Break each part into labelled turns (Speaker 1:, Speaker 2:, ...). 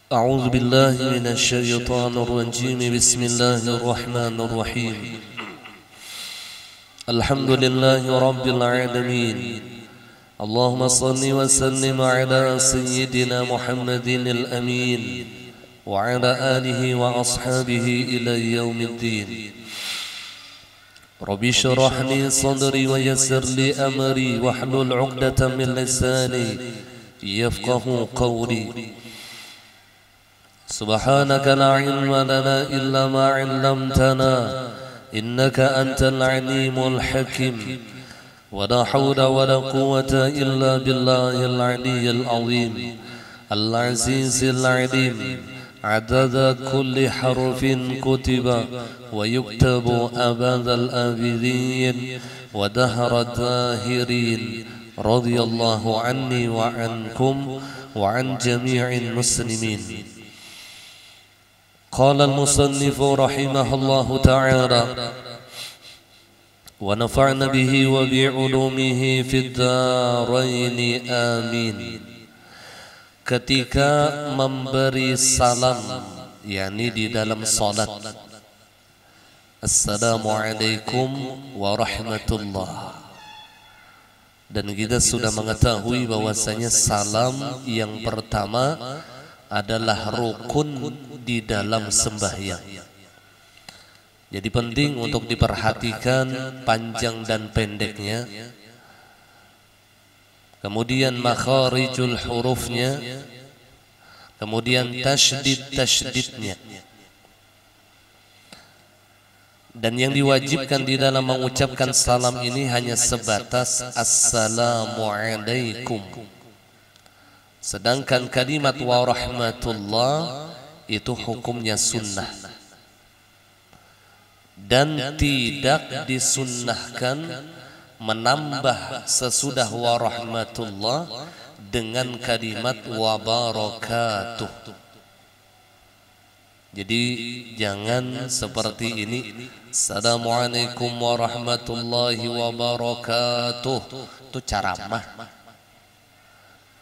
Speaker 1: أعوذ بالله من الشيطان الرجيم. بسم الله الرحمن الرحيم. الحمد لله رب العالمين. اللهم صل وسلم على سيدنا محمد الأمين وعلى آله وأصحابه إلى يوم الدين. رب اشرح لي صدري ويسر لي أمري واحلل عقدة من لساني يفقه قولي. سبحانك لا علم لنا إلا ما علمتنا إنك أنت العليم الحكيم. ولا حول ولا قوة إلا بالله العلي العظيم العزيز العليم. عدد كل حرف كتب ويكتب أبد الآبدين ودهر الداهرين. رضي الله عني وعنكم وعن جميع المسلمين. قال المصنف رحمه الله تعالى: ونفعنا به وبعلومه في الدارين آمين. Ketika memberi salam, yakni di dalam salat, Assalamualaikum warahmatullah. Dan kita sudah mengetahui bahwasanya salam yang pertama adalah rukun di dalam sembahyang. Jadi penting untuk diperhatikan panjang dan pendeknya, kemudian makharijul hurufnya, kemudian tasydidnya. Dan yang diwajibkan di dalam mengucapkan salam ini hanya sebatas Assalamualaikum. Sedangkan kalimat wa rahmatullah itu hukumnya sunnah, dan tidak disunnahkan menambah sesudah wa rahmatullah dengan kalimat wa barakatuh. Jadi jangan seperti ini, Assalamualaikum warahmatullahi wabarakatuh, itu ceramah.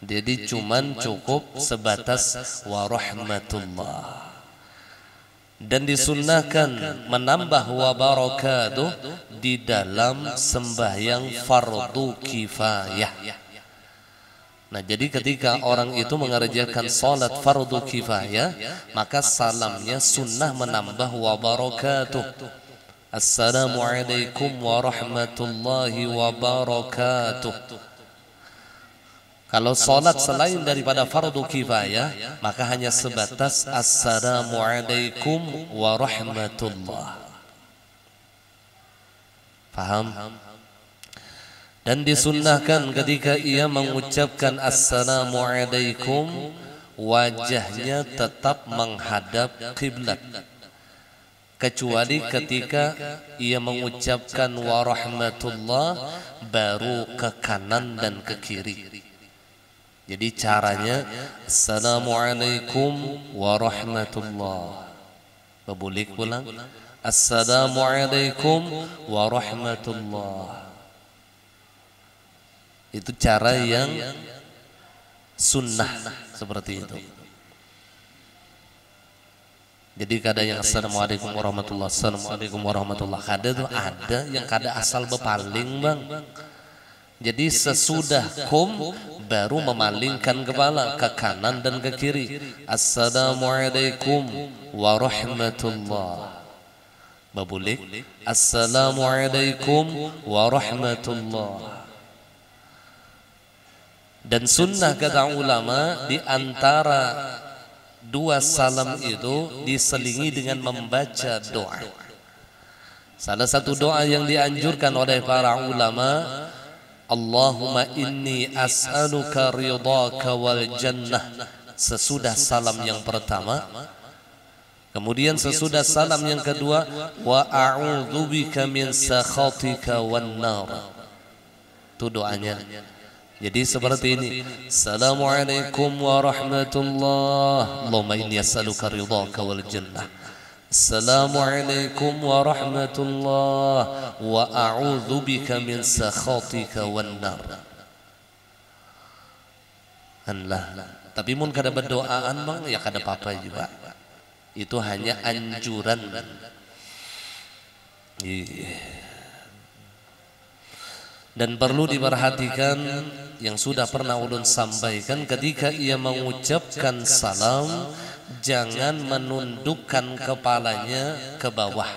Speaker 1: Jadi cuman cukup sebatas wa rahmatullah. Dan disunnahkan menambah wa barakatuh di dalam sembahyang fardu kifayah. Nah, jadi ketika orang itu mengerjakan salat fardu kifayah, maka salamnya sunnah menambah wa barakatuh. Assalamualaikum warahmatullahi wabarakatuh. Kalau salat selain daripada fardu kifayah, maka hanya sebatas Assalamualaikum warahmatullah. Paham? Dan disunnahkan ketika ia mengucapkan Assalamualaikum, wajahnya tetap menghadap kiblat, kecuali ketika ia mengucapkan warahmatullah baru ke kanan dan ke kiri. Jadi caranya Assalamualaikum warahmatullah. Bebulik pulang Assalamualaikum warahmatullah. Itu cara yang sunnah seperti itu. Jadi kadang yang Assalamualaikum warahmatullah, Assalamualaikum warahmatullah. Kadang ada yang kadang asal bepaling, bang. Jadi sesudah baru memalingkan kepala ke kanan dan ke kiri. Assalamualaikum warahmatullah. Babulik Assalamualaikum warahmatullah. Dan sunnah kata ulama, di antara dua salam itu diselingi dengan membaca doa. Salah satu doa yang dianjurkan oleh para ulama, Allahumma inni as'aluka ridhaka wal jannah, sesudah salam yang pertama. Kemudian sesudah salam yang kedua, wa a'udzubika min sakhatika wan nar. Itu doanya. Jadi seperti ini, Assalamualaikum warahmatullah, Allahumma inni as'aluka ridhaka wal jannah. Assalamualaikum warahmatullah wa a'udzu bika min sakhatika wan nar. Allah. Tapi mun kada berdoaan bang ya kada apa-apa juga. Itu hanya anjuran. Dan perlu diperhatikan yang sudah pernah ulun sampaikan, ketika ia mengucapkan salam jangan menundukkan kepalanya ke bawah,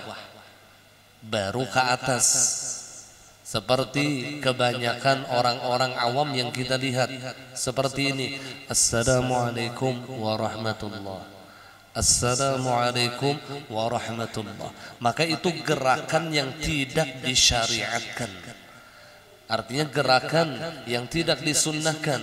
Speaker 1: baru ke atas, seperti kebanyakan orang-orang awam yang kita lihat seperti ini. Assalamualaikum warahmatullah, Assalamualaikum warahmatullah. Maka itu gerakan yang tidak disyariatkan, artinya gerakan yang tidak disunnahkan.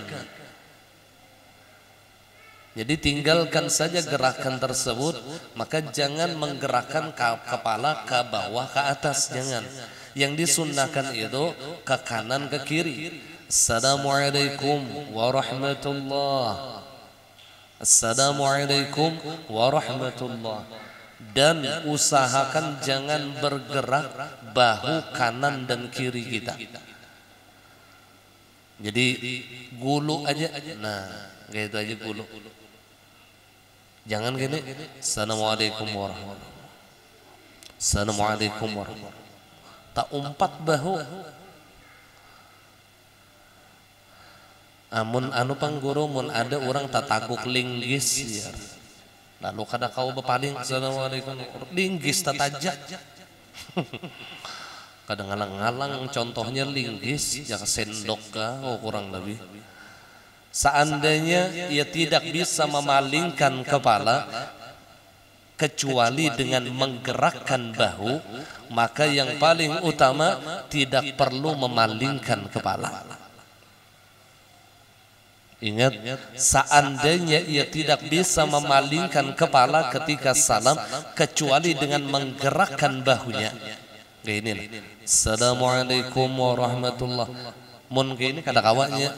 Speaker 1: Jadi tinggalkan saja gerakan tersebut, maka jangan menggerakkan kepala ke bawah ke atas, jangan. Yang disunnahkan itu ke kanan ke kiri. Assalamualaikum warahmatullah, Assalamualaikum warahmatullah. Dan usahakan jangan bergerak bahu kanan dan kiri kita. Jadi gulu aja, nah gitu aja gulu. Jangan gini. Assalamualaikum warahmatullahi wabarakatuh, Assalamualaikum warahmatullahi wabarakatuh. Tak umpat bahu. Amun anu pangguru mun ada orang tak taguk linggis ya. Lalu kada kau bepaling Assalamualaikum linggis tak tajak. Kadang ngalang-ngalang contohnya linggis yang sendok kah, oh kurang lebih. Seandainya ia tidak bisa memalingkan kepala kecuali dengan menggerakkan bahu, maka yang paling utama tidak perlu memalingkan kepala. Ingat, seandainya ia tidak bisa memalingkan kepala ketika salam kecuali dengan menggerakkan bahunya. Ini Assalamualaikum warahmatullah. Mun ini kada kawanya.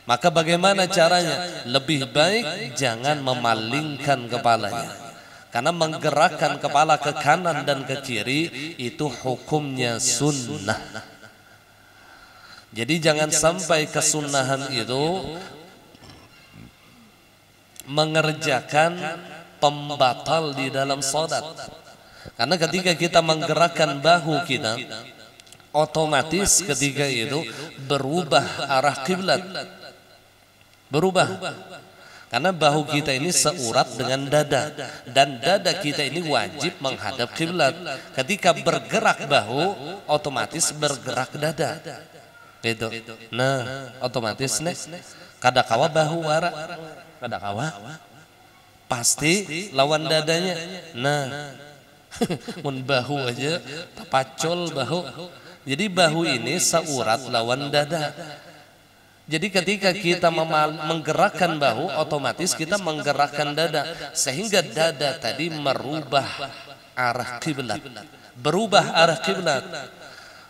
Speaker 1: Maka bagaimana caranya? Lebih baik jangan memalingkan kepalanya. Karena menggerakkan kepala ke kanan dan ke kiri itu hukumnya sunnah. Jadi jangan sampai kesunnahan itu mengerjakan pembatal di dalam salat. Karena ketika kita menggerakkan bahu kita, otomatis ketika itu berubah arah kiblat. Berubah. Karena bahu kita ini seurat dengan dada, dan dada kita ini wajib menghadap kiblat. Ketika bergerak bahu, otomatis bergerak dada. Gitu. Nah, otomatis nih kada kawa bahu wara. Kada kawa. Pasti lawan dadanya. Nah, mun bahu aja pacol bahu. Jadi bahu ini seurat lawan dada. Jadi ketika kita menggerakkan bahu, otomatis kita menggerakkan dada, sehingga dada tadi merubah arah kiblat. Berubah arah kiblat.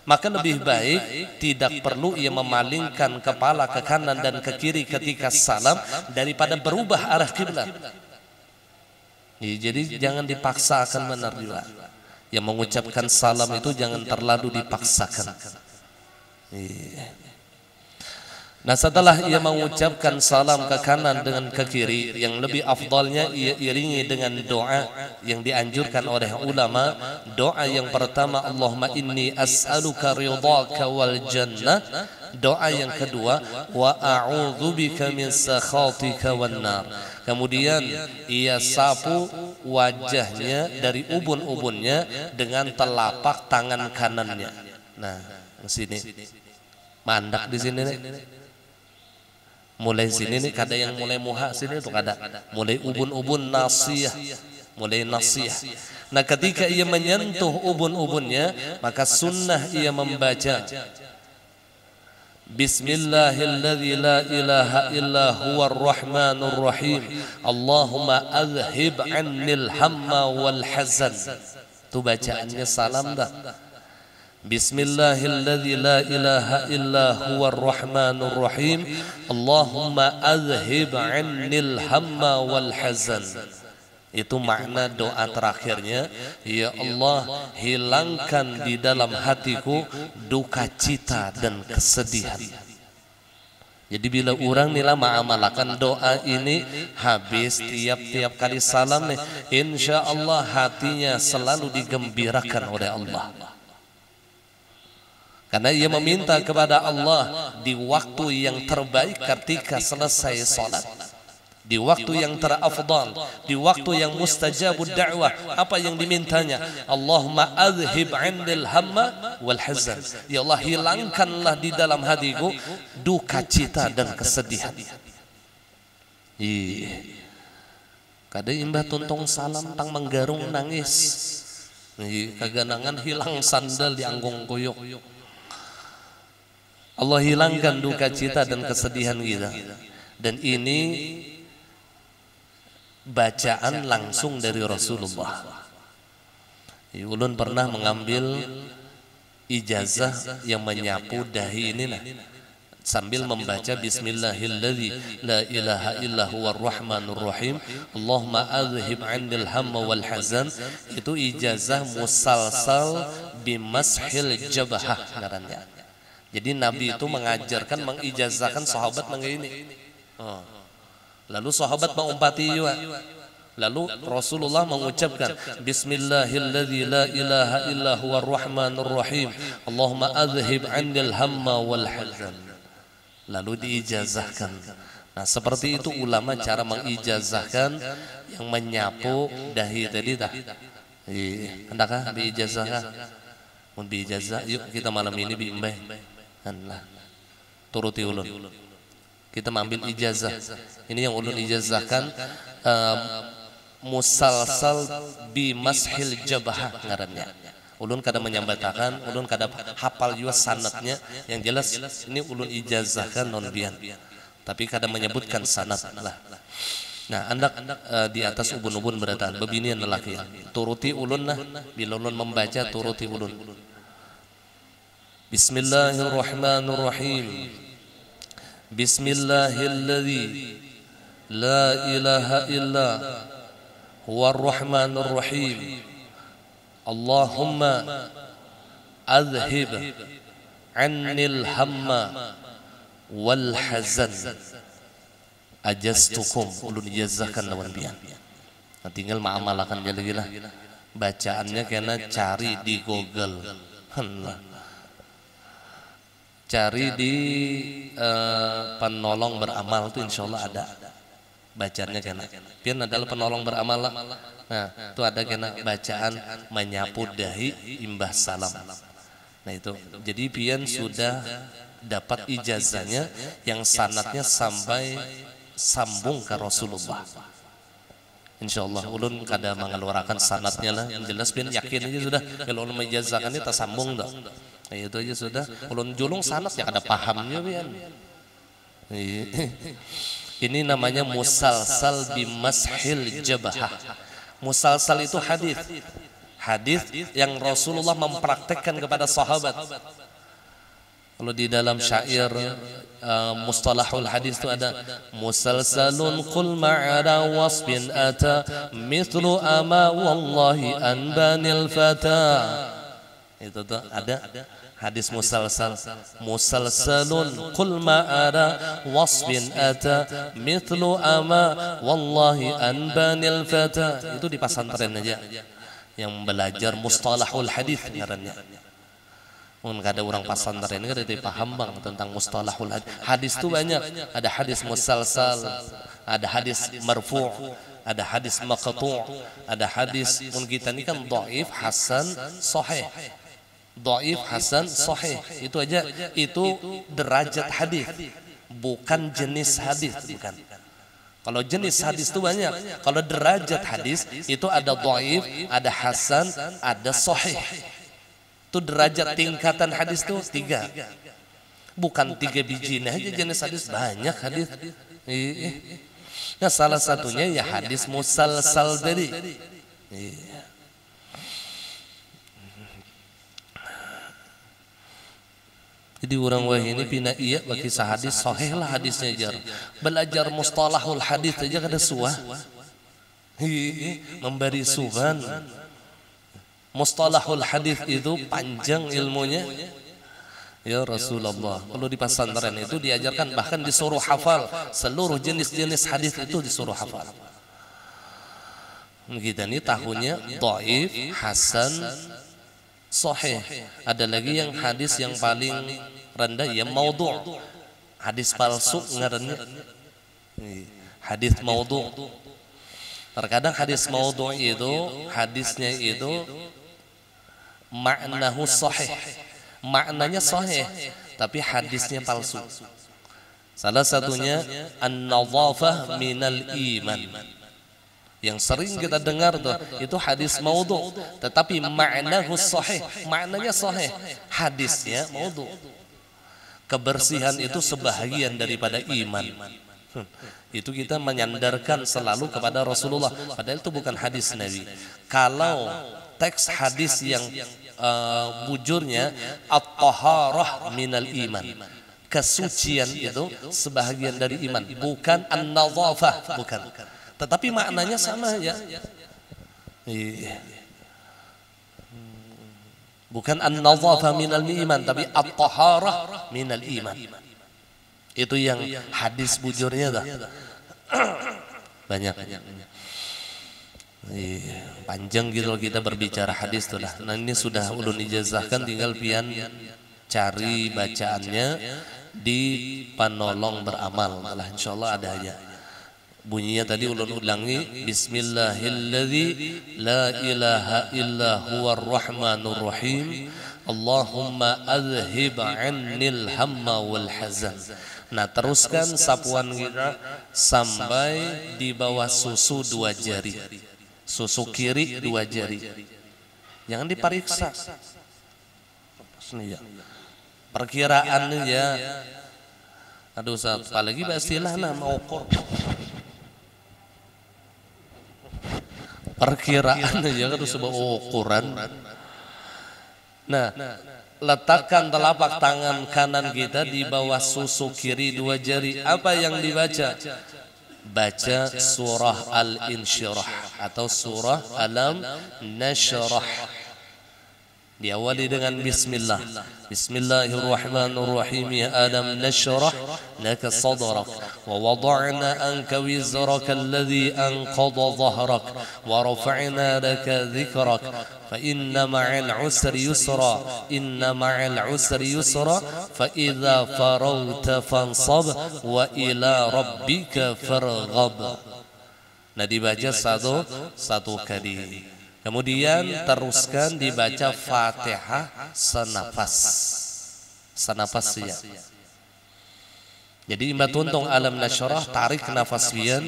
Speaker 1: Maka lebih baik tidak perlu ia memalingkan kepala ke kanan dan ke kiri ketika salam daripada berubah arah kiblat. Jadi jangan dipaksakan benar juga. Yang mengucapkan salam itu jangan terlalu dipaksakan. Nah, setelah ia mengucapkan salam ke kanan dengan ke kiri, yang lebih afdalnya ia iringi dengan doa yang dianjurkan oleh ulama. Doa yang pertama, Allahumma inni as'aluka ridhaka wal jannah. Doa yang kedua, wa a'udzubika min sakhatika wan nar. Kemudian ia sapu wajahnya dari ubun-ubunnya dengan telapak tangan kanannya. Nah, di sini mandak di sini nih. Mulai sini nih kada yang mulai muha sini tuh kada. Mulai ubun-ubun nasiyah, mulai nasiyah. Nah, ketika ia menyentuh ubun-ubunnya, maka sunnah ia membaca Bismillahilladzi la ilaha illa huwar rahmanur rahim. Allahumma azhib 'annil hamma wal hazan. Itu bacaannya salam dah. Bismillahilladzi la ilaha illa huwar rahmanur rahim. Allahumma azhib 'annil hamma wal hazan. Itu makna doa terakhirnya. Ya Allah, hilangkan di dalam hatiku duka cita dan kesedihan. Jadi bila orang nila mengamalkan doa ini habis tiap-tiap kali salam nih, insya Allah hatinya selalu digembirakan oleh Allah. Karena ia meminta kepada Allah di waktu yang terbaik ketika selesai salat, di waktu yang terafdal, di waktu yang mustajabud da'wah. Apa yang dimintanya? Allahumma adhib 'anil hamma wal hazan. Ya Allah, hilangkanlah di dalam hatiku duka cita dan kesedihan. Kada imbah tuntung salam tang menggarung nangis. Kaganangan hilang sandal di anggung koyok. Allah hilangkan duka cita dan kesedihan kita. Dan ini bacaan langsung dari Rasulullah. Ulun pernah mengambil ijazah yang menyapu dahi ini nah, sambil membaca Bismillahilladzi la ilaha illa huwar rahmanur rahim Allahumma adhib 'anil hamma wal hazan. Itu ijazah musalsal bimashil jabhah ngarannya. Jadi Nabi itu mengajarkan, mengijazahkan sahabat mengenai ini. Lalu sahabat mengumpati juga. Lalu Rasulullah mengucapkan Bismillahilladzi la ilaha illa huwar rahmanur rahim Allahumma adhib 'anil hamma wal hazan. Lalu diijazahkan. Nah seperti itu ulama cara mengijazahkan yang menyapu dahi tadi dah. Hendakkah diijazahkan? Mun diijazah, yuk kita malam ini biimbah. Lah turuti ulun. Kita mengambil ijazah. Ini yang ulun ijazahkan musalsal bimashil jabhah ngarannya. Ulun kada menyambatakan, ulun kada hafal juga sanadnya. Yang jelas ini ulun ijazahkan non bian. Tapi kada menyebutkan sanad lah. Nah, andak di atas ubun-ubun beratan bebinian lelaki. Turuti ulun nah, bila ulun membaca turuti ulun. Bismillahirrahmanirrahim. Bismillahilladzi la ilaha illa huwar rahmanur rahim Allahumma adhib 'anil hamma wal hazan ajastukum. Ulun ijazahkan lawan bian. Nah, tinggal mengamalkan lagi lah. Bacaannya kena cari di Google. Cari di penolong beramal itu insya Allah ada bacaannya kena. Pian adalah penolong beramal lah. Nah itu ada kena bacaan menyapu dahi imbah salam. Nah itu jadi pian sudah dapat ijazahnya yang sanadnya sampai sambung ke Rasulullah. Insya Allah ulun kada mengeluarkan sanadnya lah. Yang jelas pian yakin aja sudah kalau ulun menijazahkannya tak sambung dah. Nah, itu aja sudah. Ulun julung sanadnya kada pahamnya pian. Ini namanya musalsal bimashil jabhah. Musalsal itu hadis. Hadis yang Rasulullah mempraktekkan kepada sahabat. Kalau di dalam syair mustalahul hadis itu ada musalsalun qul ma'ara wasbin ata mithlu ama wallahi anbanil fata. Itu tuh ada hadis musalsal. Musalsalun qul ma'ara wasbin ata mithlu ama wallahi anbanil fata. Itu di pesantren aja yang belajar mustalahul hadis ngarannya. Mun kada orang pesantren kada paham bang tentang mustalahul hadis. Hadis itu banyak. Ada hadis musalsal, ada hadis marfu', ada hadis maqtu', ada hadis mun kita ini kan dhaif, hasan, sahih. Dhaif, hasan, sahih. Itu aja, itu derajat hadis, bukan jenis hadis, bukan. Kalau jenis hadis itu banyak. Kalau derajat hadis itu ada dhaif, ada hasan, ada sahih. Itu derajat tingkatan hadis itu 3. Bukan 3 biji aja jenis hadis, banyak hadis. Nah, salah satunya ya hadis musalsal tadi. Jadi orang wah ini pina iya bagi sahadis sahih lah hadisnya jar. Belajar mustalahul hadis aja kada suah. Memberi suban. Mustalahul hadis itu panjang ilmunya. Ya Rasulullah, kalau di pesantren itu diajarkan, bahkan disuruh hafal seluruh jenis-jenis hadis itu disuruh hafal. Kita ini tahunnya dhaif, hasan, sahih. Ada lagi yang hadis yang paling rendah ya maudhu'. Hadis palsu ngarannya hadis maudhu'. Terkadang hadis maudhu' itu hadisnya itu maknahu sahih. Maknanya sahih tapi hadisnya palsu. Salah satunya an-nadhafah minal iman. Yang sering kita dengar tuh itu hadis maudhu', tetapi maknahu sahih, maknanya sahih, hadisnya maudhu'. Kebersihan itu sebahagian daripada iman. Itu kita menyandarkan selalu kepada Rasulullah, padahal itu bukan hadis Nabi. Kalau teks hadis yang bujurnya at-taharah minal iman, kesucian itu sebahagian dari iman, bukan an-nadhafah, bukan, tetapi maknanya sama ya. Bukan an-nadhafah minal iman, tapi at-taharah minal iman. Itu yang hadis bujurnya dah. Banyak. Panjang gitu kita berbicara hadis tuh lah. Nah ini sudah ulun ijazahkan, tinggal pian cari bacaannya di Panolong Beramal lah, insyaallah ada aja. Bunyinya tadi ulun ulangi, Bismillahilladzi la ilaha illa huwar rahmanur rahim, Allahumma adhhib annil hamma wal hazan. Nah teruskan sapuan kita sampai di bawah susu 2 jari. Susu kiri 2 jari. Jangan diperiksa. Perkiraan ya. Aduh, apalagi istilah nama ukur. Perkiraan ya kan sebuah ukuran. Nah, letakkan telapak tangan kanan kita di bawah susu kiri 2 jari. Apa yang dibaca? Baca surah Al-Insyirah atau surah Alam Nashrah. Diawali dengan bismillah. Bismillahirrahmanirrahim. Ya Alam nashrah laka sadrak wa wada'na anka wizraka alladhi anqadha dhahrak wa rafa'na laka dhikrak fa inna ma'al usri yusra inna ma'al usri yusra fa idza faragta fansab wa ila rabbika farghab. Nah dibaca satu kali. Kemudian teruskan dibaca Fatihah senafas. Senafas ya. Jadi imba tuntung Alam Nashrah, tarik nafas pian.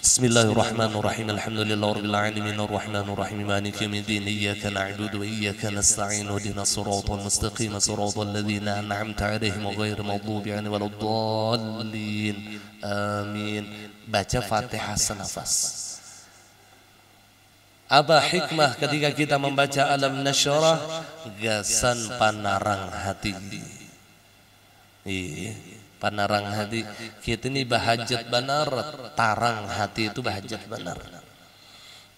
Speaker 1: Bismillahirrahmanirrahim. Alhamdulillahirabbil alamin arrahmanir rahim maliki yaumiddin iyyaka na'budu wa iyyaka nasta'in ihdinas siratal mustaqim siratal ladzina an'amta 'alaihim ghairil maghdubi 'alaihim waladdallin. Amin. Baca Fatihah senafas. Apa hikmah ketika kita membaca Alam Nashrah? Gasan panarang hati. Panarang hati. Kita ini bahajat benar, tarang hati itu bahajat benar.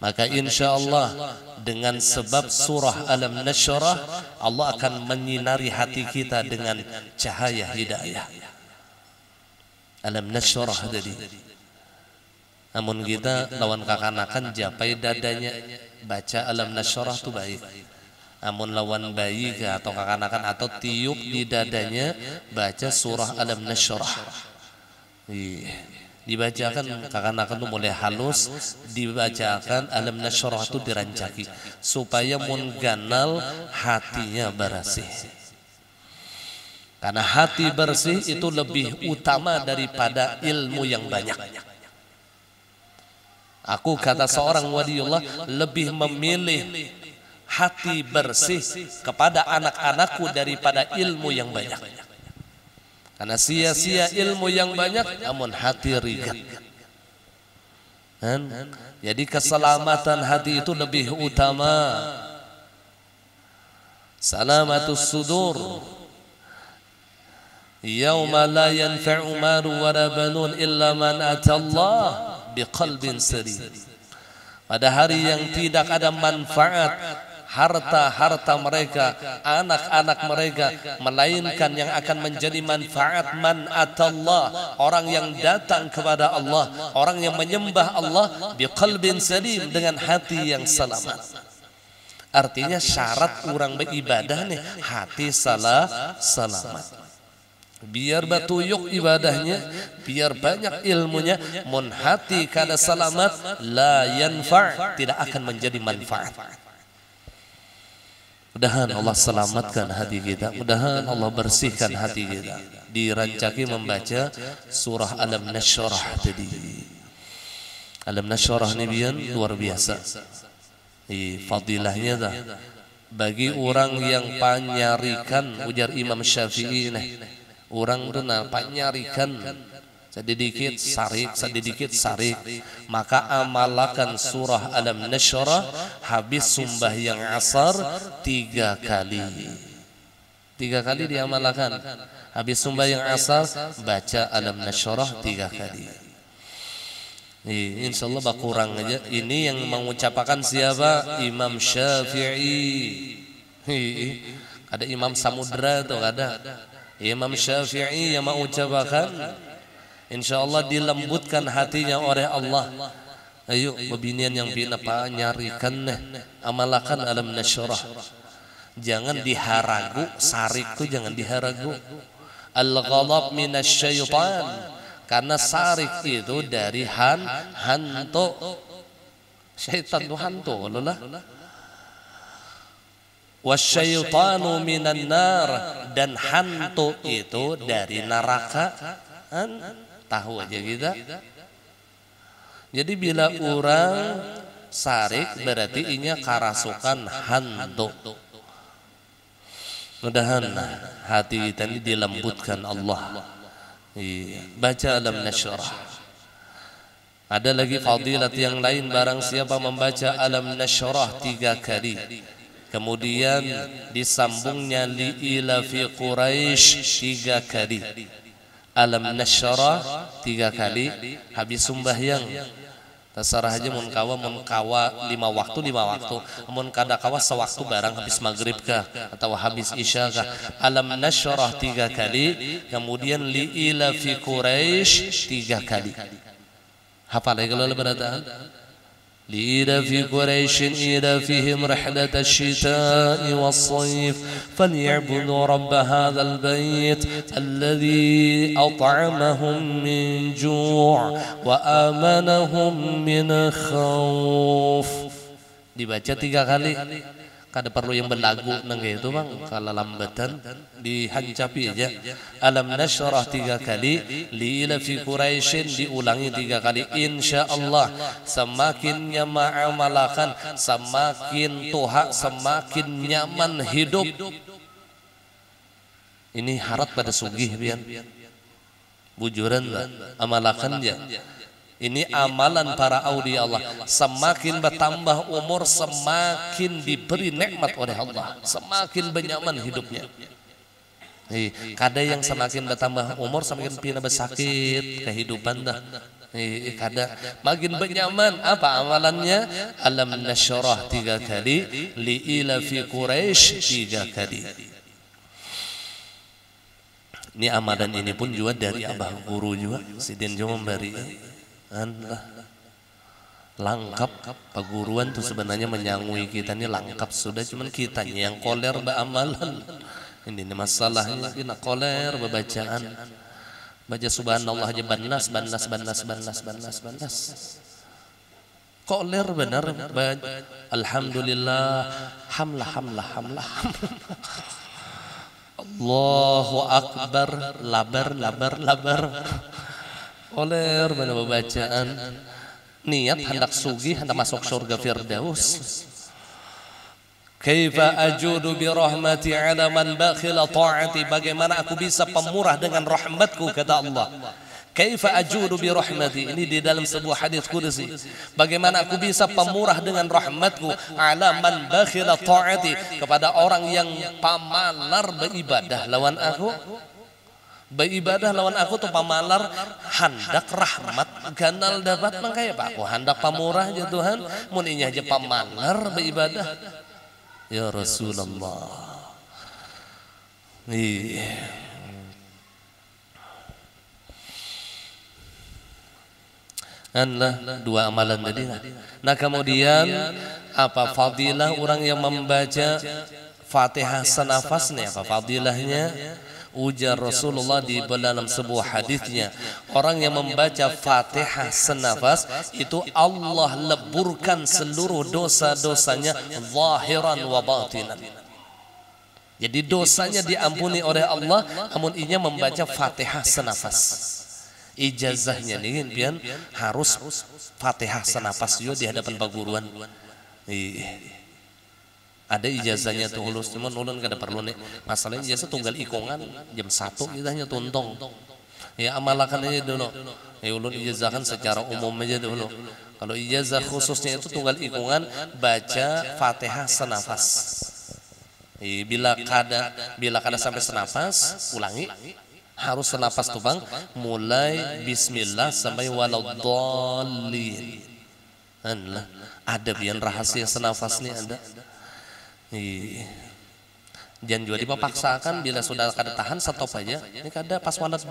Speaker 1: Maka insya Allah dengan sebab surah Alam Nashrah, Allah akan menyinari hati kita dengan cahaya hidayah. Alam Nashrah tadi. Namun kita lawan kakanakan japai dadanya baca Alam Nashrah itu baik. Namun lawan bayi atau kakanakan atau tiup di dadanya baca surah Alam Nashrah. Dibacakan kakanakan itu mulai halus, dibacakan Alam Nashrah itu dirancaki supaya mun ganal hatinya bersih. Karena hati bersih itu lebih utama daripada ilmu yang banyak. Aku kata seorang waliullah lebih memilih hati bersih kepada anak-anakku daripada ilmu yang banyak. Karena sia-sia ilmu yang banyak namun hati ringan. Jadi keselamatan hati itu lebih utama. Salamatus sudur. Yauma la yanfa'u malu wala banun illa man atallah biqalbin salim. Pada hari yang tidak ada manfaat harta-harta mereka, anak-anak mereka, melainkan yang akan menjadi manfaat man atallah, orang yang datang kepada Allah, orang yang menyembah Allah biqalbin salim, dengan hati yang selamat. Artinya syarat orang beribadah nih hati selamat. Biar batuyuk ibadahnya, biar banyak ilmunya, mun hati kada selamat la yanfa', tidak akan menjadi manfaat. Mudahan Allah selamatkan hati kita, mudahan Allah bersihkan hati kita. Dirancaki membaca surah Alam Nashrah tadi. Alam Nashrah ini bian luar biasa. Fadilahnya dah bagi orang yang panyarikan, ujar Imam Syafi'i nih, orang tu nak panyarikan sedikit sarik, maka amalakan surah Alam Nashrah habis sembahyang asar 3 kali. 3 kali diamalkan. Habis sembahyang asar baca Alam Nashrah 3 kali. Insya Allah bakurang aja. Ini yang mengucapkan siapa? Imam Syafi'i. Ada Imam Samudra atau ada? Imam Syafi'i yang mengucapkan. Insya Allah dilembutkan hatinya oleh Allah. Ayo bebinian yang bina nyarikan amalkan Alam Nashrah. Jangan diharagu, sarik tu jangan diharagu. Al-ghadab minasyaitan. Karena sarik itu dari hantu. Syaitan itu hantu loh. Wasyaitanu minan nar, dan hantu itu dari neraka. Tahu aja kita. Jadi bila orang sarik berarti inya karasukan hantu. Mudahan hati kita ini dilembutkan Allah. Baca Alam Nashrah. Ada lagi fadilat yang lain, barang siapa membaca Alam Nashrah 3 kali, kemudian disambungnya li ila fi Quraisy 3 kali, Alam Nashrah 3 kali, habis sembahyang terserah aja mun kawa 5 waktu, mun kada kawa sewaktu barang habis maghrib kah atau habis isya kah, Alam Nashrah 3 kali, kemudian li ila fi Quraisy 3 kali. Hafal lagi kalau berataan لإيلاف قريش إيلافهم رحلة الشتاء والصيف فليعبدوا رب هذا البيت الذي أطعمهم من جوع وآمنهم من خوف. Dibaca 3 kali. Kada perlu yang berlagu nengge itu bang, kalau lambatan dihancapi aja. Alam Nashrah 3 kali, li ila fi Quraisyin diulangi 3 kali. Insya Allah semakin ma'amalakan, semakin tuha, semakin nyaman hidup. Ini harap pada sugih bian, bujuran lah amalakan ya. Ini amalan para aulia Allah. Semakin bertambah umur, semakin diberi nikmat oleh Allah, semakin benyaman hidupnya. Kada yang semakin bertambah umur semakin pina bersakit kehidupan dah. Kada makin benyaman. Apa amalannya? Alam Nashrah 3 kali, li ila fi Quraisy 3 kali. Ini amalan ini pun juga dari abah guru juga, Sidin juga memberi. Lengkap perguruan tuh sebenarnya menyangui kita ini lengkap sudah, cuman kitanya yang koler beramalan. Ini masalahnya, kita koler bacaan, baca subhanallah aja banas. Koler benar, alhamdulillah, hamlah. Allahu akbar, labar. Oler benar bacaan. Niat hendak sugih, hendak masuk surga Firdaus. Kaifa ajudu bi rahmati ala man bakhila ta'ati, bagaimana aku bisa pemurah dengan rahmatku, kata Allah. Kaifa ajudu bi rahmati, ini di dalam sebuah hadis qudsi. Bagaimana aku bisa pemurah dengan rahmatku, ala man bakhila ta'ati, kepada orang yang pamalar beribadah lawan aku. Beribadah lawan aku tuh pamalar, hendak rahmat ganal dapat mangkaya Pak aku hendak pamurah aja Tuhan, muninya aja pamalar beribadah. ya Rasulullah. Anlah dua amalan tadi. Nah kemudian apa fadilah orang yang membaca Fatihah senafas nih, apa fadilahnya? Ujar Rasulullah di dalam sebuah hadisnya, orang yang membaca Fatihah senafas itu Allah leburkan seluruh dosa-dosanya zahiran wa batinan. Jadi dosanya diampuni oleh Allah namun ia membaca Fatihah senafas. Ijazahnya nih pian harus Fatihah senafas juga di hadapan Pak Guruan. Ada ijazahnya tuh ulun, cuman ulun kada perlu nih. Masalahnya ijazah tunggal ikongan jam 1 kitanya tuntong. Ya amalakan aja dulu. Ya ulun ijazahkan secara umum aja dulu. Kalau ijazah khususnya itu tunggal ikongan baca Fatihah senafas. Bila kada sampai senafas ulangi. Harus senafas tuh bang, mulai bismillah sampai waladdallin. Ada biar rahasia senafas nih ada. Jangan juga dipaksakan, bila sudah kada tahan stop aja. Ini kada pas walat.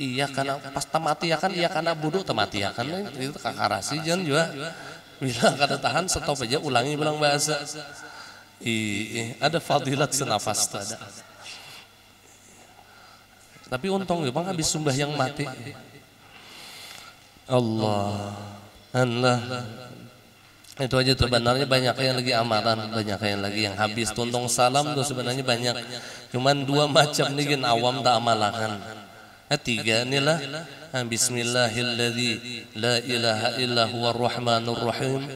Speaker 1: Iya karena pas tamati ya kan, iya karena buduk tamati ya kan, itu kakarasi jangan juga. Bila kada tahan stop aja, ulangi bilang bahasa. Ada fadilat senafas ada. Tapi untung ya bang habis sembahyang mati. Allah. Itu aja tuh sebenarnya banyak yang lagi amalan, banyak yang lagi yang habis tuntong salam tuh sebenarnya banyak. Cuman dua macam nih awam tak amalakan. Tiga inilah Bismillahilladzi la ilaha illa huwar rahmanur rahim.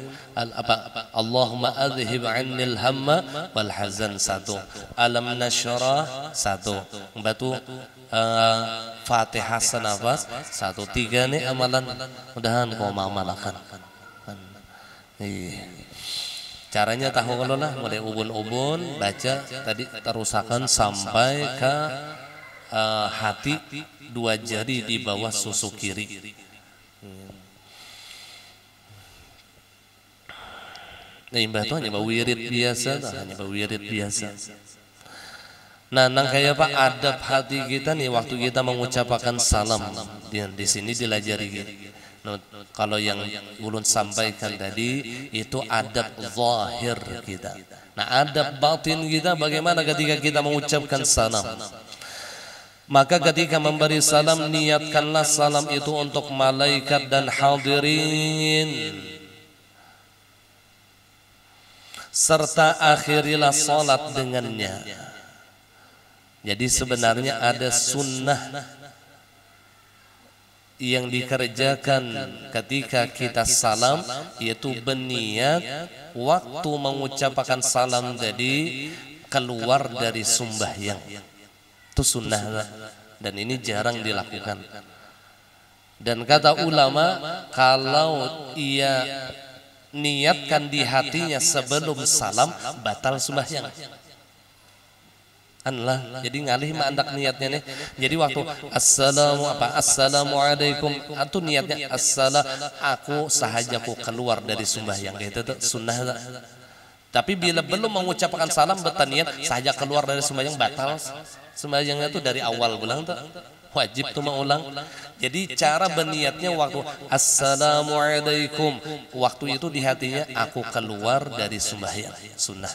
Speaker 1: Allahumma adhhib 'annil hamma wal hazan satu. Alam nasyrah satu. Batu Fatihah senafas satu. Tiga nih amalan. Mudahan kau mengamalkan. Caranya tahu kalau lah mulai ubun-ubun baca tadi terusakan sampai ke hati dua jari di bawah susu kiri. Nah imbah itu hanya wirid biasa, hanya wirid biasa. Nah, nang kayak apa adab hati kita nih waktu kita mengucapkan salam di sini dilajari gitu. Nah, kalau yang ulun sampaikan tadi itu adab zahir kita. Nah adab batin kita bagaimana ketika kita mengucapkan salam. Maka ketika memberi salam niatkanlah salam itu untuk malaikat dan hadirin. Serta akhirilah salat dengannya. Jadi sebenarnya ada sunnah yang dikerjakan ketika kita salam, yaitu berniat waktu mengucapkan salam tadi keluar dari sembahyang. Itu sunnah dan ini jarang dilakukan. Dan kata ulama, kalau ia niatkan di hatinya sebelum salam, batal sembahyang. Jadi ngalih mandak niatnya nih. Jadi waktu assalamualaikum itu niatnya aku sahajaku keluar dari sembahyang gitu tuh sunnah. Tapi bila belum mengucapkan salam berniat sahaja keluar dari sembahyang batal. Sembahyangnya itu dari awal bilang tuh wajib tuh mengulang. Jadi cara berniatnya waktu assalamualaikum, waktu itu di hatinya aku keluar dari sembahyang, sunnah.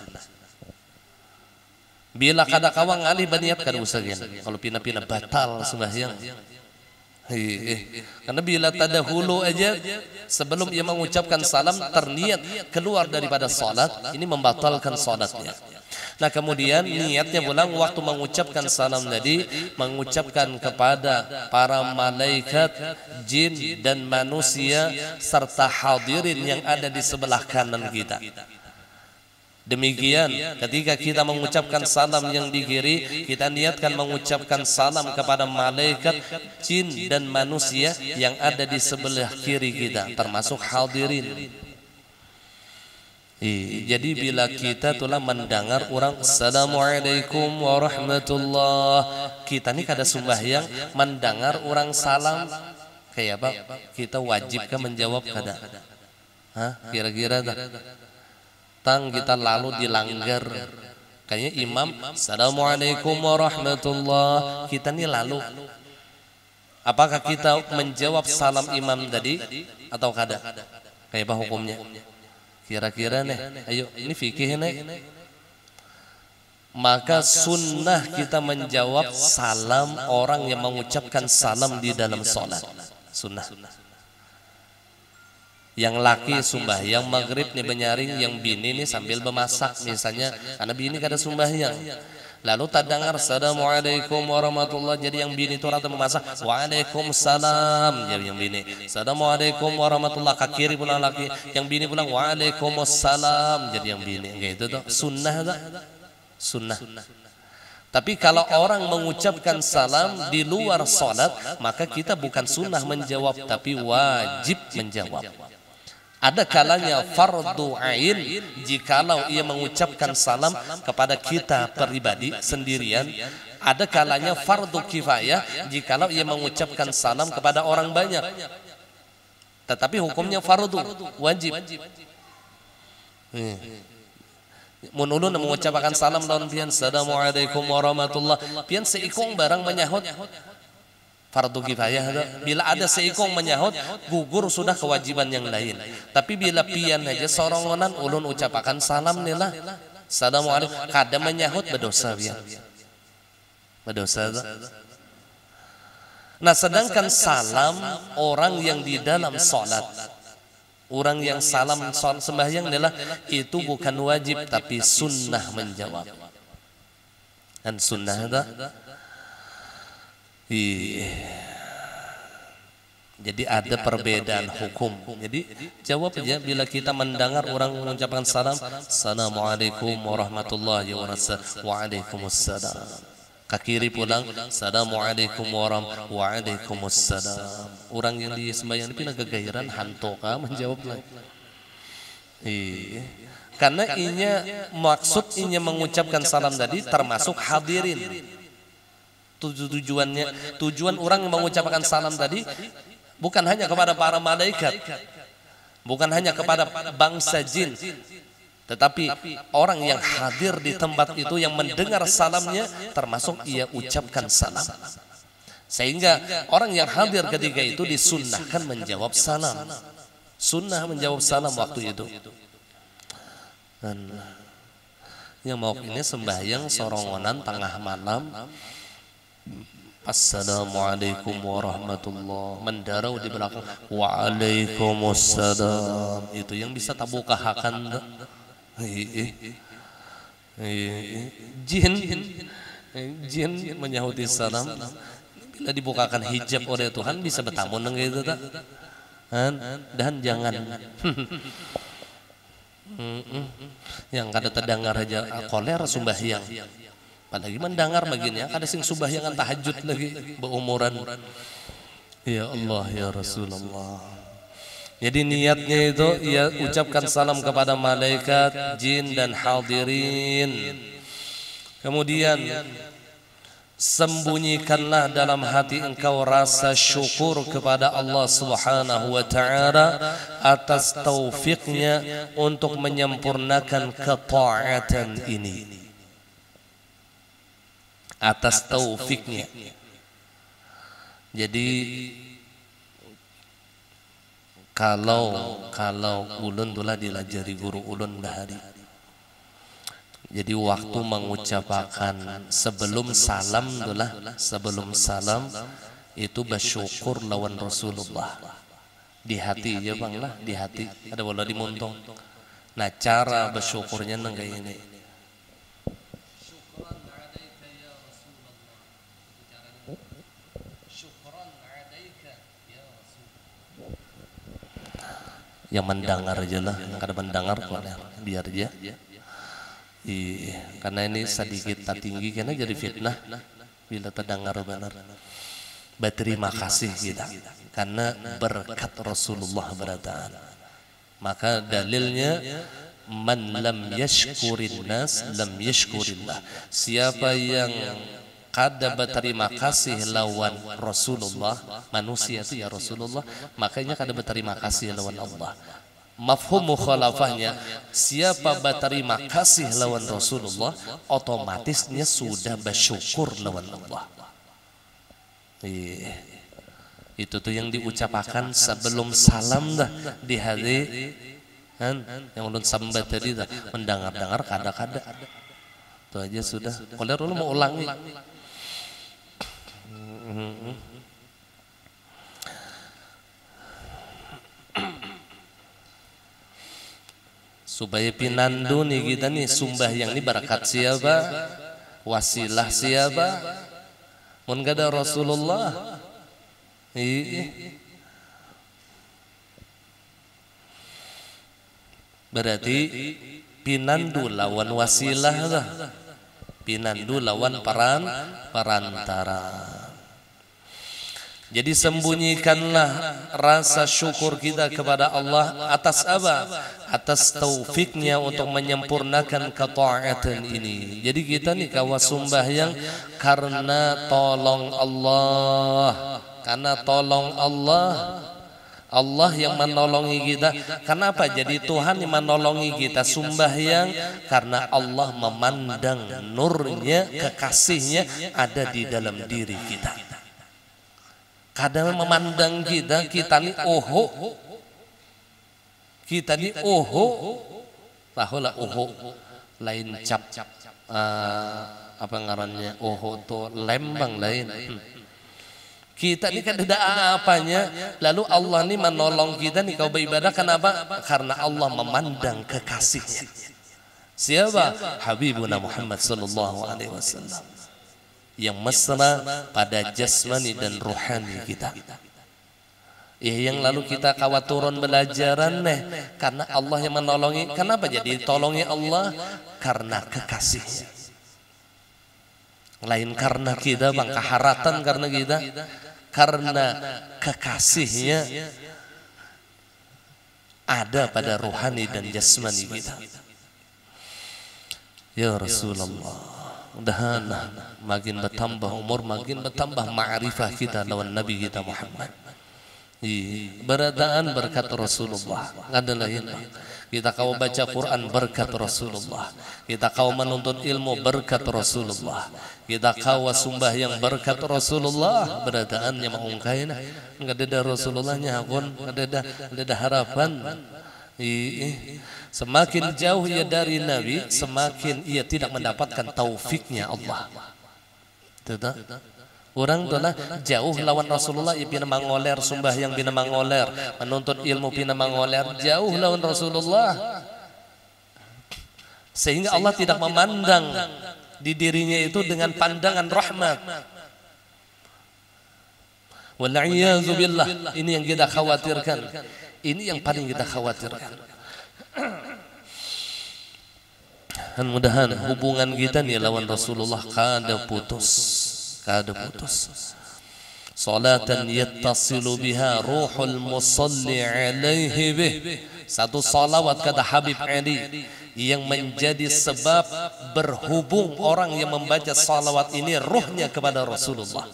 Speaker 1: Bila kada kawang ngalih berniat kada usah kalau pina-pina batal sembahyang. Karena bila tadahulu aja sebelum ia mengucapkan salam terniat keluar daripada salat, ini membatalkan salatnya. Nah kemudian niatnya pulang waktu mengucapkan salam tadi mengucapkan kepada para malaikat, jin dan manusia serta hadirin yang ada di sebelah kanan kita. Demikian ketika kita mengucapkan salam yang di kiri, kita niatkan mengucapkan salam kepada malaikat, jin dan manusia yang ada di sebelah kiri kita, termasuk hadirin. Jadi bila kita telah mendengar orang assalamualaikum warahmatullah, kita ini kada sembahyang mendengar orang salam kayak apa? Kita wajibkah menjawab kada? Kira-kira dah. tang kita lalu dilanggar. Kayaknya imam assalamualaikum warahmatullah, kita nih lalu. Apakah kita menjawab salam imam tadi atau kada? Kayak apa hukumnya? Kira-kira nih, ayo ini fikih nih. Maka sunnah kita menjawab salam orang yang mengucapkan salam di dalam sholat. Sunnah. Yang laki sembahyang maghrib nih benyaring, yang bini nih sambil memasak misalnya, karena bini kada sembahyang. Lalu tak dengar assalamualaikum warahmatullah, jadi yang bini itu rata memasak waalaikumsalam, jadi yang bini assalamualaikum warahmatullah, ke kiri pulang laki, yang bini pulang waalaikumsalam, jadi yang bini. Gitu tuh sunnah tak? Sunnah. Tapi kalau orang mengucapkan salam di luar sholat, maka kita bukan sunnah menjawab, tapi wajib menjawab. Ada kalanya fardu ain jikalau ia mengucapkan salam kepada kita pribadi sendirian. Ada kalanya fardu kifayah jikalau ia mengucapkan salam kepada orang banyak. Tetapi hukumnya fardu, wajib. Mun ulun mengucapkan salam lawan pian assalamualaikum warahmatullah, pian seikung barang menyahut fardu kifayah. Bila ada seikung menyahut, gugur sudah kewajiban yang lain. Tapi bila pian aja sorongonan ulun ucapakan salam nilah assalamualaikum, kada menyahut berdosa pian. Berdosa. Nah, sedangkan salam orang yang di dalam salat, orang yang salam sembahyang nilah itu bukan wajib tapi sunnah menjawab. Dan sunnah ada. Jadi ada perbedaan hukum. Jadi jawab aja bila kita mendengar orang mengucapkan salam, assalamualaikum warahmatullahi wabarakatuh, waalaikumsalam. Ke kiri pulang, assalamualaikum warahmatullahi waalaikumsalam. Orang yang di sembahyang itu gagairan hantu kah menjawab lagi. Karena maksud mengucapkan salam tadi termasuk hadirin. Tujuan orang yang mengucapkan salam tadi bukan hanya kepada para malaikat, bukan hanya kepada bangsa jin, tetapi orang yang hadir di tempat itu yang mendengar salamnya termasuk ia ucapkan salam. Sehingga orang yang hadir ketika itu disunnahkan menjawab salam. Sunnah menjawab salam waktu itu. Dan yang mau ini sembahyang sorongonan tengah malam, assalamualaikum warahmatullah, mendarau di belakang waalaikumsalam, itu yang bisa tabukahakan jin menyahuti salam. Bila dibukakan hijab oleh Tuhan bisa bertamun gitu tak? Dan jangan yang kada terdengar aja koler sembahyang. Padahal mendengar baginya ada sing sumbahyangan tahajud lagi berumuran. Ya Allah ya Rasulullah. Jadi niatnya itu ia ucapkan salam kepada malaikat, jin dan hadirin. Kemudian sembunyikanlah dalam hati engkau rasa syukur kepada Allah Subhanahu wa taala atas taufiknya untuk menyempurnakan ketaatan ini. Atas taufiknya. Jadi kalau ulun tulah dilajari guru ulun bahari. Jadi waktu mengucapkan sebelum salam itu bersyukur lawan Rasulullah. Di hati ya bang lah, di hati ada bola di muntong. Nah cara bersyukurnya nang kayak ini. Yang mendengar aja lah, yang kada mendengar biar aja. Karena ini sedikit tak tinggi karena jadi fitnah bila terdengar benar. Berterima kasih kita karena berkat Rasulullah berataan. Maka dalilnya man lam yashkurin nas lam yashkurillah. Siapa yang kada berterima kasih lawan Rasulullah, manusia itu ya Rasulullah, makanya kada berterima kasih lawan Allah. mafhum mukhalafahnya, siapa berterima kasih lawan Rasulullah, otomatisnya sudah bersyukur lawan Allah. Itu tuh yang diucapkan sebelum salam dah di hari kan, yang ulun sambat tadi dah, mendengar-dengar kada-kada. Itu aja sudah. Kalau lu mau ulangi. Supaya pinandu nih kita nih sembahyang nih barakat siapa, wasilah siapa, mun gada Rasulullah. Berarti pinandu lawan wasilah lah, pinandu lawan perantara. Jadi sembunyikanlah rasa syukur kita kepada Allah atas apa? Atas taufiknya untuk menyempurnakan ketaatan ini. Jadi kita nih kawas sembahyang karena tolong Allah. Karena tolong Allah. Allah yang menolongi kita. Kenapa? Jadi Tuhan yang menolongi kita sembahyang karena Allah memandang nurnya, kekasihnya ada di dalam diri kita. Kadang memandang kita, kita ni oho, kita ni oho, tahulah oho, lain cap, apa ngarannya oho to lembang lain. Kita ni kan tidak apanya, lalu Allah ni menolong kita ni kau beribadah kenapa? Karena Allah memandang kekasihnya. Siapa? Habibuna Muhammad sallallahu alaihi wasallam. Yang mesra pada jasmani dan ruhani kita. Yang lalu kita kawat turun belajaran karena Allah yang menolongi. Kenapa jadi tolongi Allah? Karena kekasihnya. Lain karena kita bang keharatan karena kita, karena kekasihnya ada pada ruhani dan jasmani kita. Ya Rasulullah, mudah-mudahan makin bertambah umur, makin bertambah ma'rifah kita lawan Nabi kita Muhammad. Beradaan berkat Rasulullah. Ada lain. Kita kau baca Quran berkat Rasulullah. Kita kau menuntut ilmu berkat Rasulullah. Kita kau sembahyang berkat Rasulullah. Beradaannya mengungkain. Enggak ada Rasulullahnya pun, enggak ada harapan. Semakin jauh ia dari Nabi, semakin ia tidak mendapatkan taufiknya Allah. Tidak. Orang tu lah jauh lawan Rasulullah, ia pina mangoler sembahyang, pina mangoler menuntut ilmu, pina mangoler jauh lawan Rasulullah, sehingga Allah tidak memandang di dirinya itu dengan pandangan rahmat. Wal'iyadzu billah. Ini yang kita khawatirkan. Ini yang paling kita khawatirkan. Mudah-mudahan hubungan kita nih lawan Rasulullah kada putus. Kada putus. Salatan yattasilu biha ruhul musalli alaihi bih. Satu salawat kata Habib Ali yang menjadi sebab berhubung orang yang membaca salawat ini ruhnya kepada Rasulullah.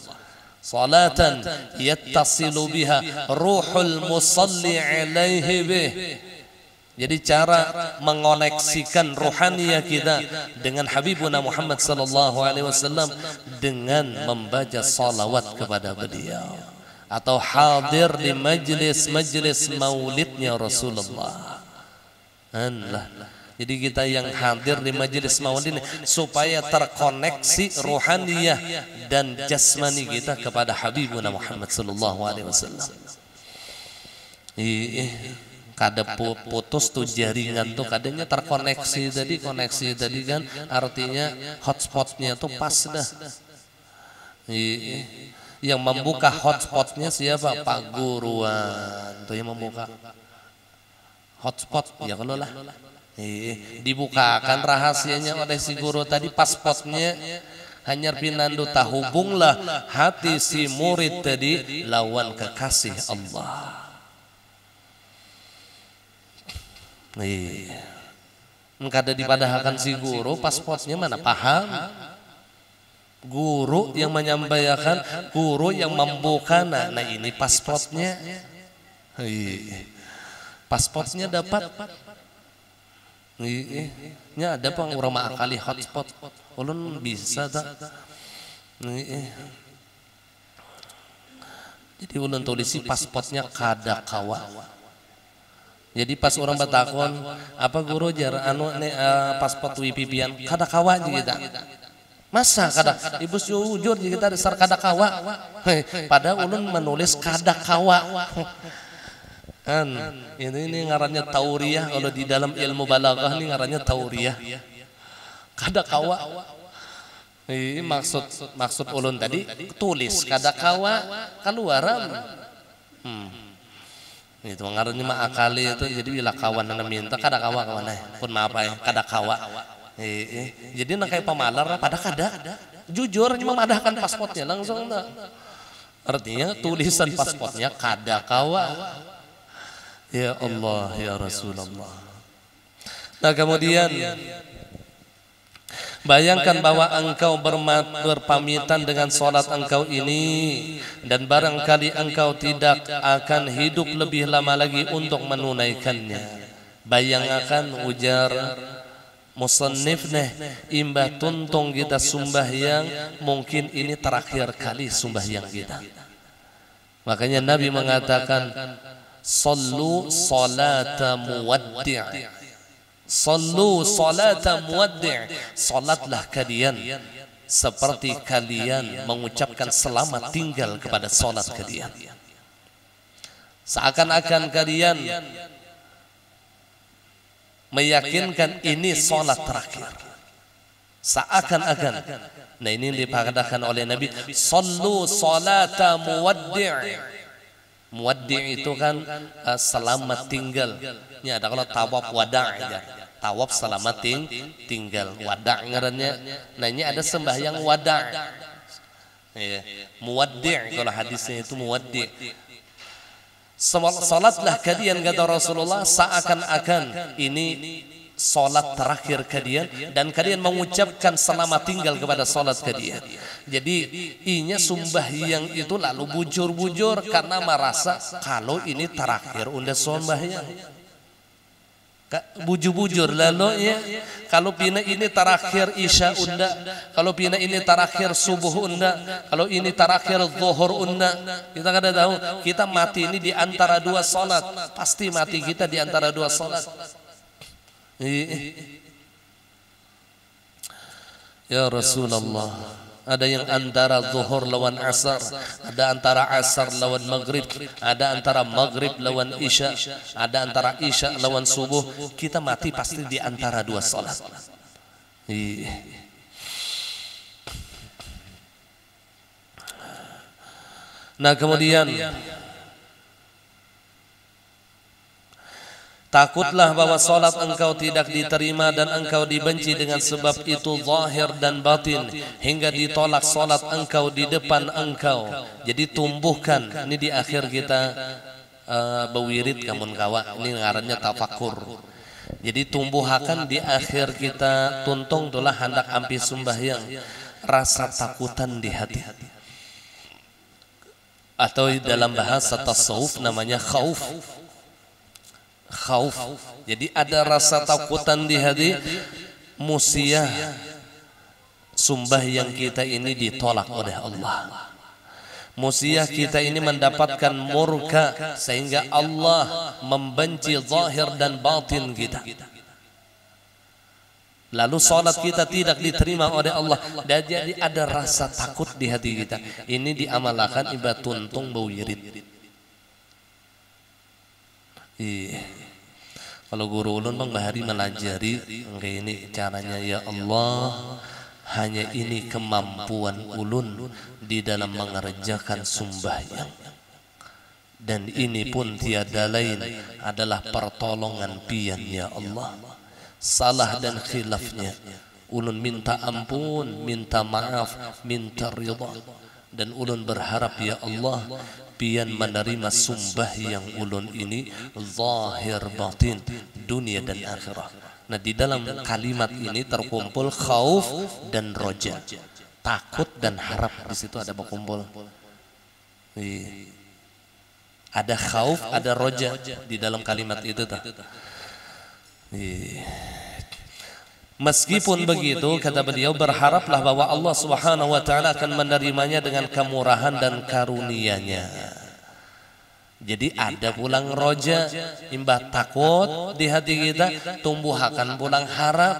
Speaker 1: Salatan yattasilu biha ruhul musalli alaihi bih. Jadi cara mengoneksikan ruhaniyah kita dengan Habibuna Muhammad sallallahu alaihi wasallam dengan membaca salawat kepada beliau atau hadir di majlis-majlis maulidnya Rasulullah. Jadi kita yang hadir di majlis maulid supaya terkoneksi ruhaniyah dan jasmani kita kepada Habibuna Muhammad sallallahu alaihi wasallam. Kada putus tuh jaringan tuh, kadangnya terkoneksi tadi, koneksi tadi kan artinya hotspotnya tuh pas dah. Yang membuka hotspotnya siapa? Pak Guruan tuh yang membuka hotspot ya kalau lah. Dibukakan rahasianya oleh si guru tadi, paspotnya hanya pinandu tahubunglah hati si murid tadi lawan kekasih Allah. Kada dipadahkan si guru, paspotnya mana paham? Guru yang menyampaikan, guru yang membuka, nah ini paspotnya. paspornya dapat. Nya ada pang urang maakali hotspot. Ulun bisa tak? Jadi ulun tulisi paspornya kada kawa. Jadi pas orang batakon, apa guru jar anu paspor wipipian kada kawa kita. Masa kada ibu jujur kita dasar kada kawa. Padahal ulun menulis kada kawa. Kan ini ngarannya tauriyah, kalau di dalam ilmu balaghah ini ngarannya tauriyah. Kada kawa. Ini maksud ulun tadi tulis kada kawa keluaran. Itu ngarannya mah akali itu, jadi bila kawan nana minta kada kawa kawan pun maaf ya kada kawa. Jadi nak kayak pemalar pada kada jujur memadahkan paspornya langsung enggak. Artinya tulisan paspornya kada kawa. Ya Allah ya Rasulullah. Nah kemudian bayangkan bahwa engkau berpamitan dengan sholat engkau ini, dan barangkali engkau tidak akan hidup lebih lama lagi untuk menunaikannya. Bayangkan ujar musannif imbah tuntung kita sembahyang, mungkin ini terakhir kali sembahyang kita. Makanya Nabi mengatakan sallu salata muwaddi'. Sallu salata muwaddi'. Salatlah kalian seperti kalian mengucapkan selamat tinggal kepada salat kalian. Seakan-akan kalian meyakinkan ini salat terakhir. Seakan-akan. Nah ini dikatakan oleh Nabi, sallu salata muwaddi'. Muwaddi' itu kan selamat tinggal. Ini ada kalau tawaf wada' ya. Tawaf selamat tinggal. Wada' ngarannya. Nah ini ada sembahyang wada'. Ya. Muwaddi' kalau hadisnya itu muwaddi'. Salatlah kalian kata Rasulullah seakan-akan ini salat terakhir kalian, dan kalian mengucapkan selamat tinggal kepada salat kalian. Jadi inya sembahyang itu lalu bujur-bujur karena merasa kalau ini terakhir unda sembahyang. Bujur-bujur lalu ya, kalau pina ini terakhir isya unda, kalau pina ini terakhir subuh unda, kalau ini terakhir zuhur unda. Kita kada tahu, kita mati ini di antara dua salat, pasti mati kita di antara dua salat. Ya Rasulullah, ada yang antara zuhur lawan asar, ada antara asar lawan maghrib, ada antara maghrib lawan isya, ada antara isya lawan subuh. Kita mati pasti di antara dua salat. Nah kemudian takutlah bahwa salat engkau tidak diterima dan engkau dibenci, dengan sebab itu zahir dan batin, hingga ditolak salat engkau di depan engkau. Jadi tumbuhkan, ini di akhir kita bewirid kamun kawa, ini ngarannya tafakur. Jadi tumbuhakan di akhir kita tuntung itulah hendak ampi sembahyang, rasa takutan di hati. Atau dalam bahasa tasawuf namanya khauf. Khauf. Jadi ada rasa takutan di hati, musia sembahyang kita ini ditolak oleh Allah. Musia kita ini mendapatkan murka sehingga Allah membenci zahir dan batin kita. Lalu salat kita tidak diterima oleh Allah, dan jadi ada rasa takut di hati kita. Ini diamalkan ibadah tuntung bewirid. Kalau guru ulun bang bahari melajari kayak ini caranya, ya Allah, hanya ini kemampuan ulun di dalam mengerjakan sembahyang, dan ini pun tiada lain adalah pertolongan pian ya Allah. Salah dan khilafnya ulun minta ampun, minta maaf, minta ridha, dan ulun berharap ya Allah pian menerima sembahyang ulun ini zahir batin, dunia dan akhirat. Nah di dalam kalimat ini terkumpul khauf dan roja, takut dan harap, di situ ada berkumpul. Ada khauf, ada roja di dalam kalimat itu tuh. Meskipun begitu, kata beliau, berharaplah bahwa Allah Subhanahu wa taala akan menerimanya dengan kemurahan dan karunia-Nya. Jadi ada pulang roja, imbah takut di hati kita, tumbuh akan pulang harap.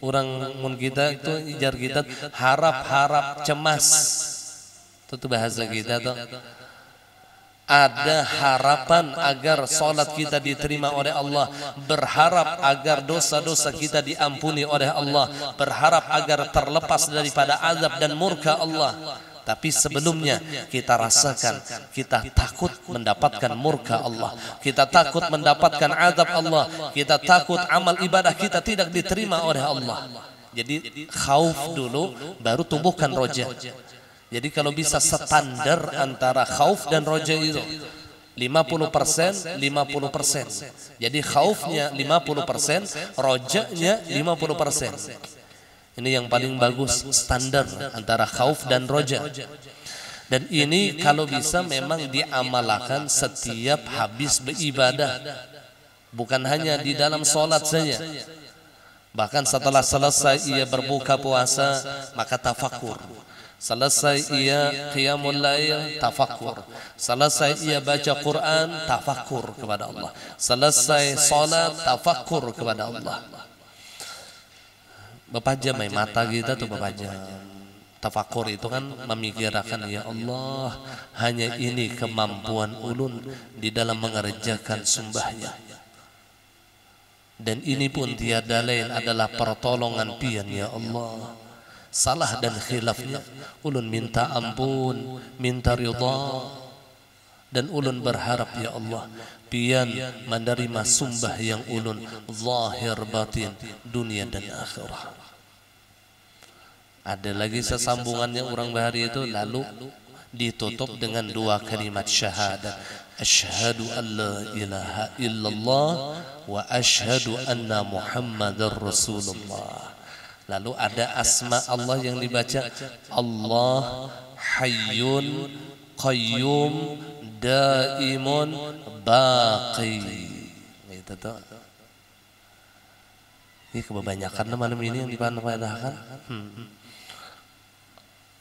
Speaker 1: Orang mun kita itu ijar kita harap-harap cemas. Itu bahasa kita tuh. Ada harapan agar salat kita diterima oleh Allah, berharap agar dosa-dosa kita diampuni oleh Allah, berharap agar terlepas daripada azab dan murka Allah. Tapi sebelumnya kita rasakan, kita takut mendapatkan murka Allah, kita takut mendapatkan azab Allah, kita takut amal ibadah kita tidak diterima oleh Allah. Jadi khauf dulu, baru tumbuhkan roja. Jadi kalau bisa standar antara khauf dan roja itu 50%, 50%. Jadi khaufnya 50%, rojanya 50%. Ini yang paling bagus, standar antara khauf dan roja. Dan ini kalau bisa memang diamalkan setiap habis beribadah, bukan hanya di dalam sholat saja. Bahkan setelah selesai ia berbuka puasa, maka tafakur. Selesai ia qiyamul lail, tafakur. Selesai ia baca Quran, tafakur kepada Allah. Selesai salat, tafakur kepada Allah. Bepajam mata kita tuh bepajam. Tafakur itu kan memikirkan, ya Allah, hanya ini kemampuan ulun di dalam mengerjakan sembahyang. Dan ini pun tiada lain adalah pertolongan pian, ya Allah. Salah dan khilafnya ulun minta ampun, minta ridha, dan ulun berharap, ya Allah, pian menerima sumbah yang ulun zahir batin dunia dan akhirah. Ada lagi sesambungannya orang bahari itu, lalu ditutup dengan dua kalimat syahadat, asyhadu an la ilaha illallah wa asyhadu anna muhammadar rasulullah. Lalu ada asma Allah yang dibaca, Allah hayyun qayyum daimun baqi. Itu tuh. Ini kebanyakan malam ini yang dipanahkan.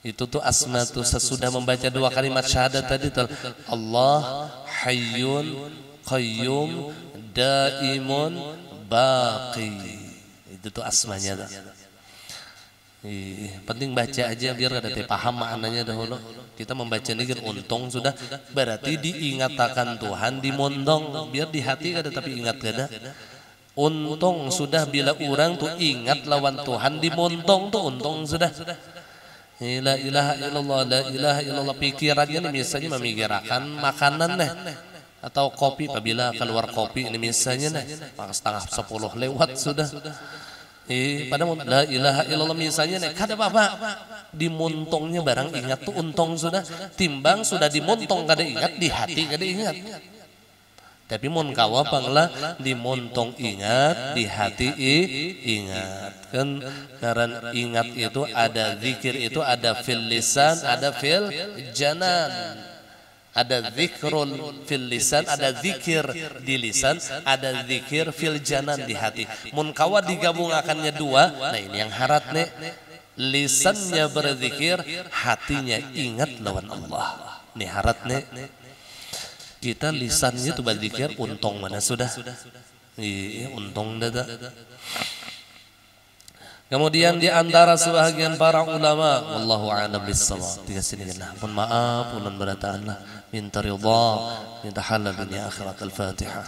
Speaker 1: Itu tuh asma tuh sesudah membaca dua kalimat syahadat tadi tuh, Allah hayyun qayyum daimun baqi. Itu tuh asmanya tuh. Penting baca aja biar ada paham maknanya dahulu. Kita membaca ini kan untung sudah, berarti diingatkan Tuhan dimondong, biar di hati ada tapi ingat gada. Untung sudah bila orang tuh ingat lawan Tuhan dimontong tuh untung sudah. La ilaha illallah, la ilaha illallah. Pikirannya nih misalnya memikirkan makanan nih atau kopi, apabila keluar kopi ini misalnya nih setengah 10 lewat sudah. Pada la ilaha illallah misalnya nih kada apa-apa, dimontongnya barang ingat tuh untung sudah. Timbang sudah dimontong kada ingat, di hati kada ingat. Tapi mun kawa panglah dimontong ingat, di hati ingat. Kan karena ingat itu ada zikir, itu ada fil lisan, ada fil janan. Ada zikrul fil lisan, ada zikir di lisan, ada zikir fil janan di hati. Mun kawa digabungakannya dua, nah ini yang harat nih. Lisannya berzikir, hatinya ingat lawan Allah. Nih harat nih. Kita lisannya tuh berzikir, untung mana sudah. Iya, untung dah. Kemudian di antara sebahagian para ulama, wallahu a'lam bissawab, dikasih dengan pun maaf, ulun berataanlah, minta ridha, minta halal dunia akhirat. Al-Fatihah.